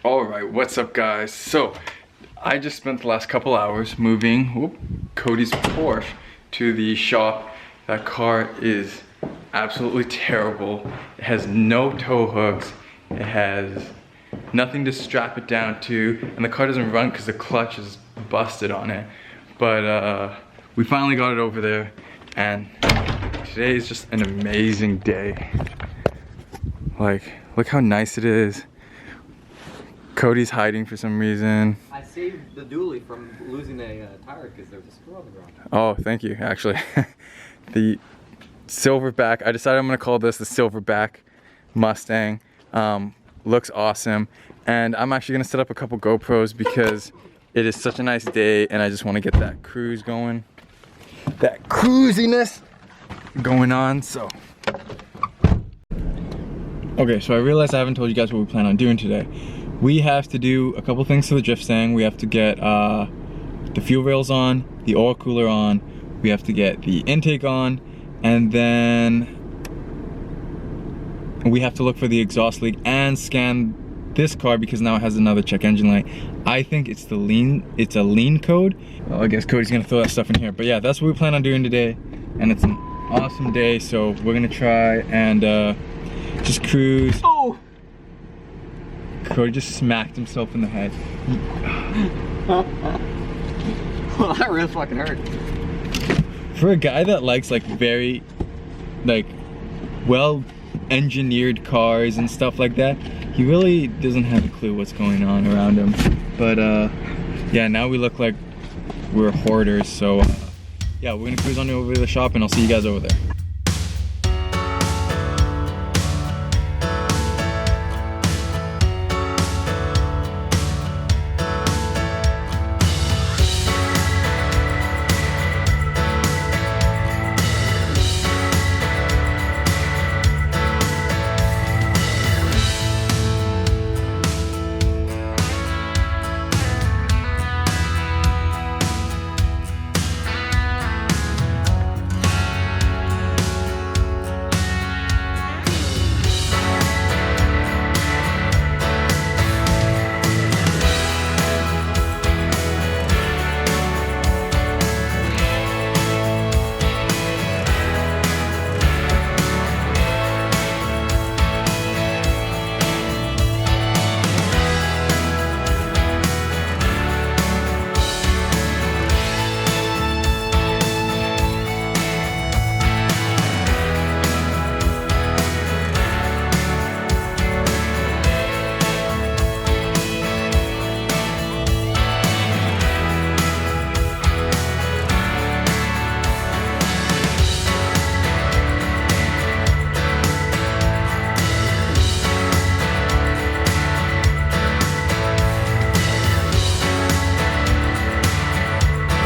Alright, what's up guys? So, I just spent the last couple hours moving Cody's Porsche to the shop. That car is absolutely terrible. It has no tow hooks. It has nothing to strap it down to. And the car doesn't run because the clutch is busted on it. But we finally got it over there. And today is just an amazing day. Like, look how nice it is. Cody's hiding for some reason. I saved the dually from losing a tire because there was a screw on the ground. Oh, thank you, actually. The Silver Back, I decided I'm gonna call this the Silver Back Mustang. Looks awesome. And I'm actually gonna set up a couple GoPros because it is such a nice day and I just wanna get that cruise going. That cruisiness going on, so. Okay, so I realized I haven't told you guys what we plan on doing today. We have to do a couple things to the drift stang. We have to get the fuel rails on, the oil cooler on, we have to get the intake on, and then we have to look for the exhaust leak and scan this car because now it has another check engine light. I think it's a lean code. Well, I guess Cody's gonna throw that stuff in here. But yeah, that's what we plan on doing today. And it's an awesome day, so we're gonna try and just cruise. Oh! Cody just smacked himself in the head. Well, that really fucking hurt. For a guy that likes like very well engineered cars and stuff like that, he really doesn't have a clue what's going on around him. But yeah, now we look like we're hoarders, so yeah, we're gonna cruise on over to the shop and I'll see you guys over there.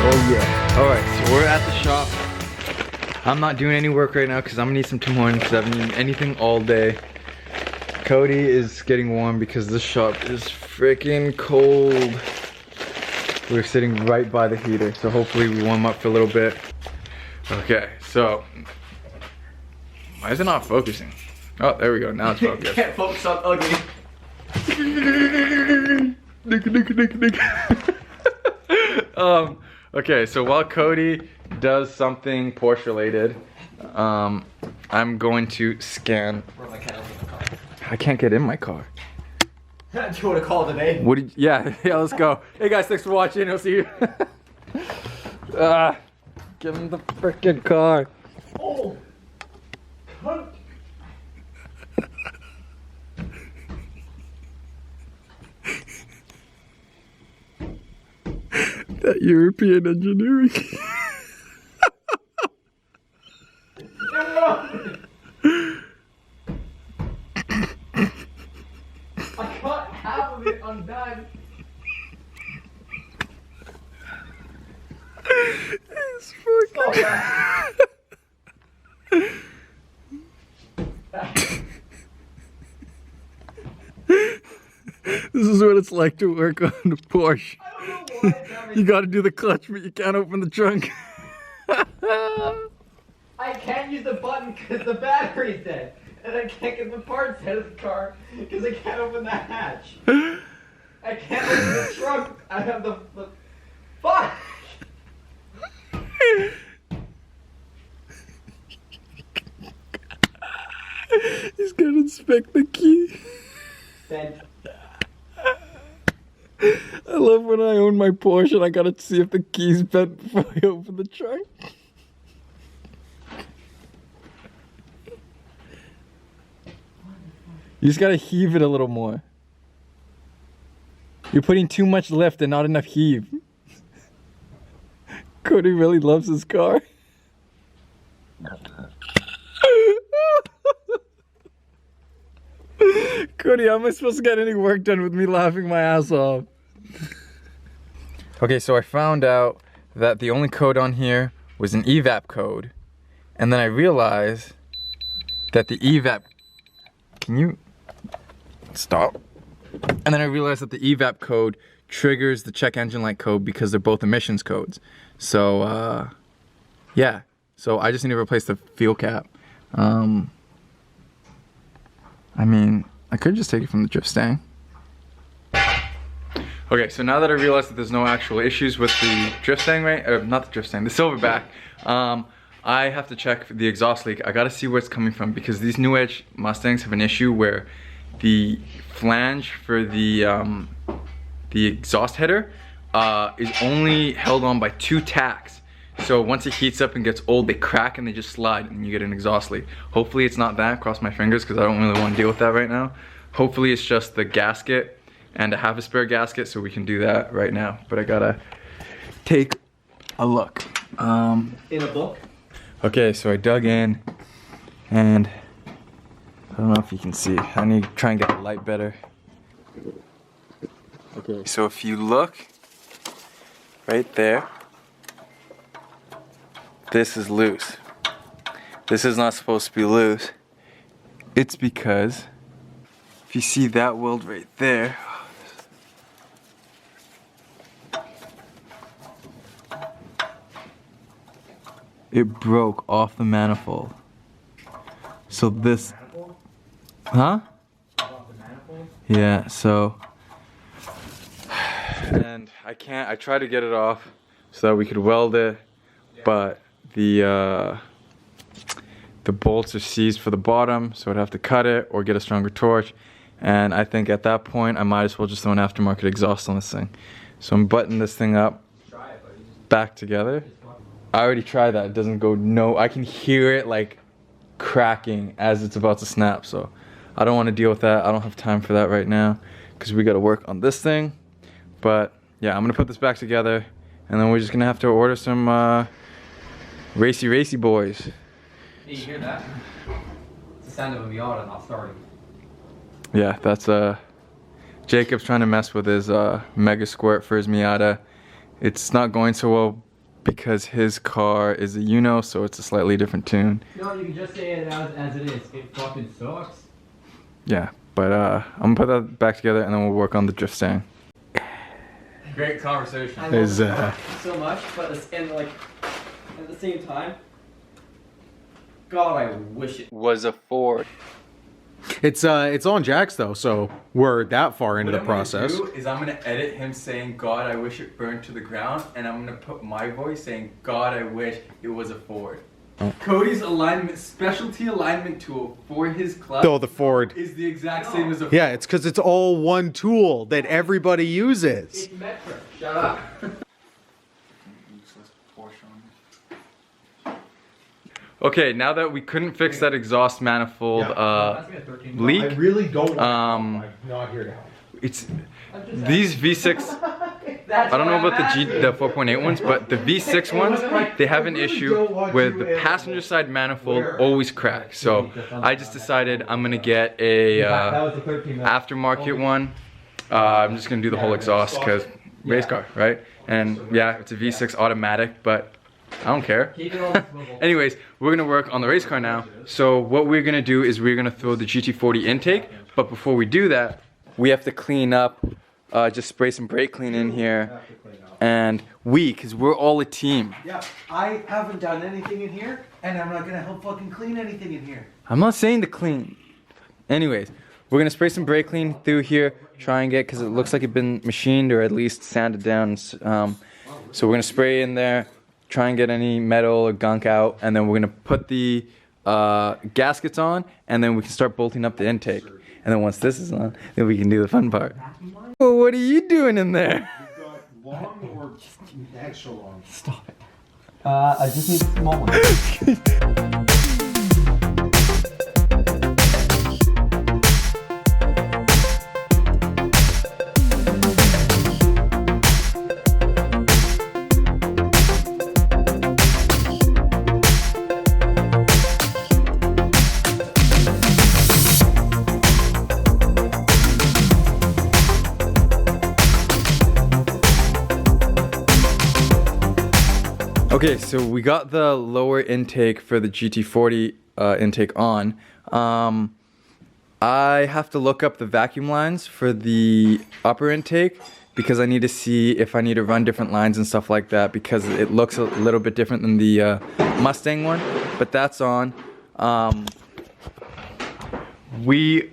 Oh yeah. Alright, so we're at the shop. I'm not doing any work right now because I'm gonna need some Tim Hortons because I haven't eaten anything all day. Cody is getting warm because this shop is freaking cold. We're sitting right by the heater, so hopefully we warm up for a little bit. Okay, so why is it not focusing? Oh, there we go, now it's focused. Can't focus on ugly. Okay, so while Cody does something Porsche related, I'm going to scan. I can't get in my car. Do you want to call it a day? What did? Yeah, let's go. Hey guys, thanks for watching. I'll see you. Give him the freaking car. Oh. That European engineering. I got half of it undone. It's fucking. This is what it's like to work on a Porsche. I don't know why. You gotta do the clutch, but you can't open the trunk. I can't use the button because the battery's dead. And I can't get the parts out of the car because I can't open the hatch. I can't open the trunk. I have the fuck. He's gonna inspect the key. Then I love when I own my Porsche and I gotta see if the key's bent before I open the trunk. You just gotta heave it a little more. You're putting too much lift and not enough heave. Cody really loves his car. Cody, how am I supposed to get any work done with me laughing my ass off? Okay, so I found out that the only code on here was an evap code. And then I realized that the evap... Can you... Stop. And then I realized that the evap code triggers the check engine light code because they're both emissions codes. So, yeah. So I just need to replace the fuel cap. I mean, I could just take it from the drift stang. Okay, so now that I realized that there's no actual issues with the drift stang, right? Not the drift stang, the Silverback. I have to check the exhaust leak. I gotta see where it's coming from because these new edge Mustangs have an issue where the flange for the exhaust header is only held on by 2 tacks. So once it heats up and gets old, they crack and they just slide and you get an exhaust leak. Hopefully it's not that, cross my fingers, because I don't really want to deal with that right now. Hopefully it's just the gasket and I have a spare gasket, so we can do that right now. But I gotta take a look. in a book. Okay, so I dug in and I don't know if you can see. I need to try and get the light better. Okay, so if you look right there, this is loose. This is not supposed to be loose. It's because if you see that weld right there, it broke off the manifold. So this, huh? Yeah, so, and I tried to get it off so that we could weld it, but the bolts are seized for the bottom, so I'd have to cut it or get a stronger torch. And I think at that point, I might as well just throw an aftermarket exhaust on this thing. So I'm buttoning this thing up, back together. I already tried that, it doesn't go, no, I can hear it like cracking as it's about to snap, so I don't want to deal with that. I don't have time for that right now, because we got to work on this thing. But yeah, I'm going to put this back together, and then we're just going to have to order some racy boys. Hey, you hear that? It's the sound of a Miata not starting. Yeah, that's Jacob's trying to mess with his Mega Squirt for his Miata. It's not going so well because his car is a Uno, so it's a slightly different tune. No, you can just say it as it is. It fucking sucks. Yeah, but I'm gonna put that back together and then we'll work on the drift stang. Great conversation. I Is love it so much, but at the same time, God, I wish it was a Ford. It's on jacks though, so we're that far into the process. What I'm gonna do is I'm gonna edit him saying, "God, I wish it burned to the ground," and I'm gonna put my voice saying, "God, I wish it was a Ford." Oh. Cody's specialty alignment tool for his clutch. Though the Ford is the exact same as a Ford. Yeah, it's because it's all one tool that everybody uses. It's metric. Shut up. Okay, now that we couldn't fix that exhaust manifold leak, I really don't. I'm not here to help. It's these V6. I don't know about the 4.8 ones, but the V6 ones, they have an issue where the passenger side manifold always cracks. So I just decided I'm gonna get a aftermarket one. I'm just gonna do the whole exhaust because race car, right? And yeah, it's a V6 automatic, but I don't care. Anyways, we're gonna work on the race car now. So what we're gonna do is we're gonna throw the GT40 intake, but before we do that, we have to clean up, just spray some brake clean in here. And because we're all a team. Yeah, I haven't done anything in here, and I'm not gonna help fucking clean anything in here. I'm not saying to clean. Anyways, we're gonna spray some brake clean through here, try and get, because it looks like it's been machined or at least sanded down. So we're gonna spray in there, try and get any metal or gunk out, and then we're gonna put the gaskets on, and then we can start bolting up the intake. And then once this is on, then we can do the fun part. Well, what are you doing in there? Long or extra long? Stop it. I just need a small one. Okay, so we got the lower intake for the GT40 intake on. I have to look up the vacuum lines for the upper intake because I need to see if I need to run different lines and stuff like that because it looks a little bit different than the Mustang one, but that's on. We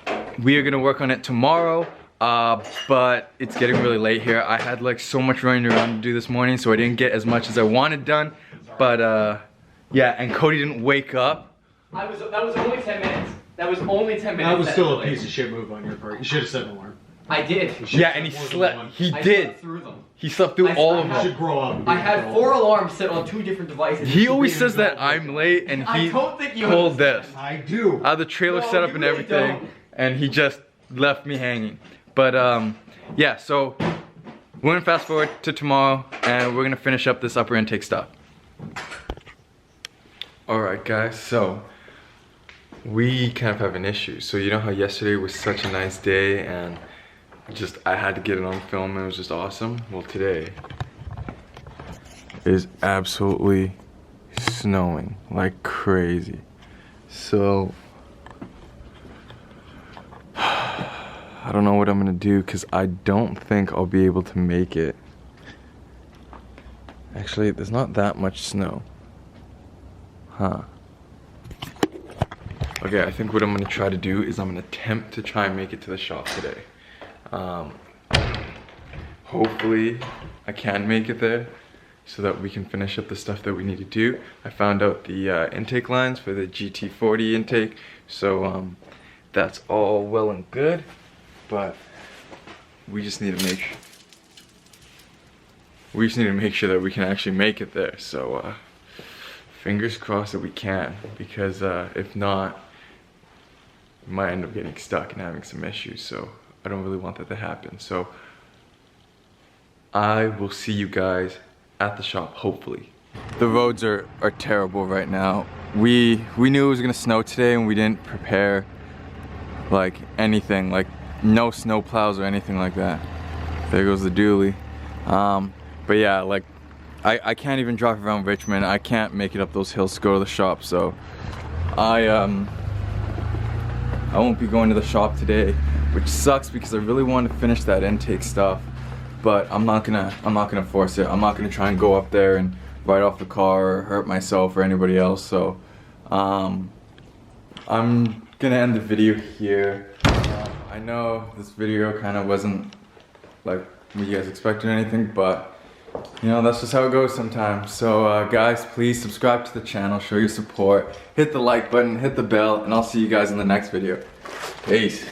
are gonna work on it tomorrow. But it's getting really late here. I had like so much running around to do this morning, so I didn't get as much as I wanted done. But yeah, and Cody didn't wake up. That was only 10 minutes. That was only 10 minutes. That was still a piece of shit move on your part. You should have set an alarm. I did. Yeah, and he slept. He I did. slept through them. He slept through all of You them. should grow up. I had 4 alarms set on 2 different devices. He always says that I'm late, and I he don't think you pulled this. I do. I had the trailer No, set up you and really everything, don't. and he just left me hanging. But yeah, so we're gonna fast forward to tomorrow, and we're gonna finish up this upper intake stuff. All right, guys. So we kind of have an issue. So you know how yesterday was such a nice day, and just I had to get it on film, and it was just awesome. Well, today is absolutely snowing like crazy. So I don't know what I'm gonna do because I don't think I'll be able to make it. Actually, there's not that much snow. Huh. Okay, I think what I'm gonna try to do is I'm gonna attempt to try and make it to the shop today. Hopefully I can make it there so that we can finish up the stuff that we need to do. I found out the intake lines for the GT40 intake, so that's all well and good. But we just need to make sure that we can actually make it there. So fingers crossed that we can, because if not, we might end up getting stuck and having some issues. So I don't really want that to happen. So I will see you guys at the shop, hopefully. The roads are terrible right now. We knew it was gonna snow today, and we didn't prepare like anything, like no snow plows or anything like that. There goes the dually. But yeah, like I can't even drive around Richmond. I can't make it up those hills to go to the shop, so I won't be going to the shop today, which sucks because I really want to finish that intake stuff, but I'm not gonna force it. I'm not gonna try and go up there and ride off the car or hurt myself or anybody else. So I'm gonna end the video here. I know this video kind of wasn't like what you guys expected or anything, but you know, that's just how it goes sometimes. So guys, please subscribe to the channel, show your support, hit the like button, hit the bell, and I'll see you guys in the next video. Peace.